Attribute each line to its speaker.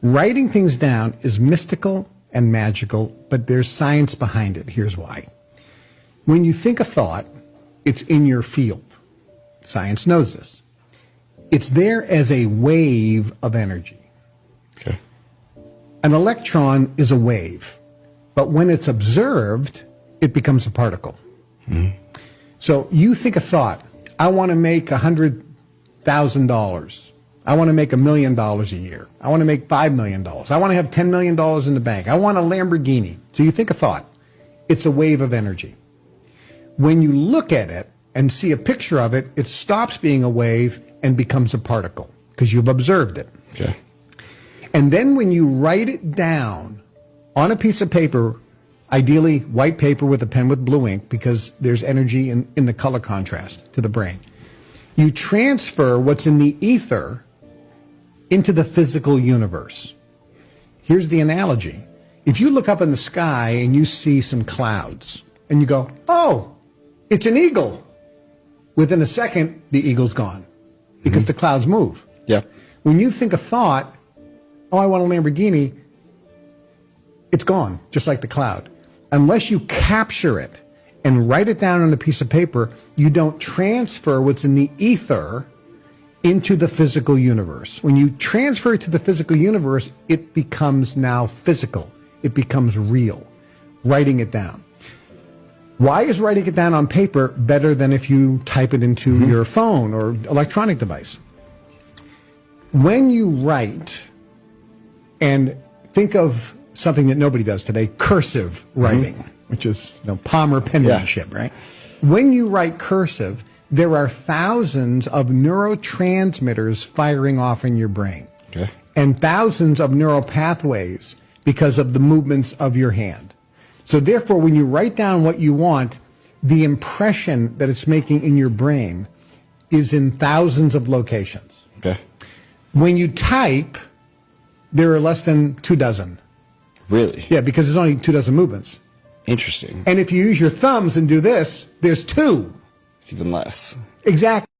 Speaker 1: Writing things down is mystical and magical, but there's science behind it. Here's why. When you think a thought, it's in your field. Science knows this. It's there as a wave of energy.
Speaker 2: Okay.
Speaker 1: An electron is a wave, but when it's observed, it becomes a particle. Mm-hmm. So you think a thought, I want to make $100,000. I want to make $1 million a year. I want to make $5 million. I want to have $10 million in the bank. I want a Lamborghini. So you think a thought. It's a wave of energy. When you look at it and see a picture of it, it stops being a wave and becomes a particle because you've observed it.
Speaker 2: Okay.
Speaker 1: And then when you write it down on a piece of paper, ideally white paper with a pen with blue ink because there's energy in the color contrast to the brain, you transfer what's in the ether into the physical universe. Here's the analogy. If you look up in the sky and you see some clouds and you go, oh, it's an eagle. Within a second, the eagle's gone because the clouds move.
Speaker 2: Yeah.
Speaker 1: When you think a thought, oh, I want a Lamborghini, it's gone, just like the cloud. Unless you capture it and write it down on a piece of paper, you don't transfer what's in the ether into the physical universe. When you transfer it to the physical universe, it becomes now physical. It becomes real. Writing it down. Why is writing it down on paper better than if you type it into your phone or electronic device? When you write, and think of something that nobody does today, cursive writing, which is Palmer penmanship, right? When you write cursive, there are thousands of neurotransmitters firing off in your brain.
Speaker 2: Okay.
Speaker 1: And thousands of neural pathways because of the movements of your hand. So therefore, when you write down what you want, the impression that it's making in your brain is in thousands of locations.
Speaker 2: Okay.
Speaker 1: When you type, there are less than 24.
Speaker 2: Really?
Speaker 1: Yeah, because there's only 24 movements.
Speaker 2: Interesting.
Speaker 1: And if you use your thumbs and do this, there's 2.
Speaker 2: It's even less.
Speaker 1: Exactly.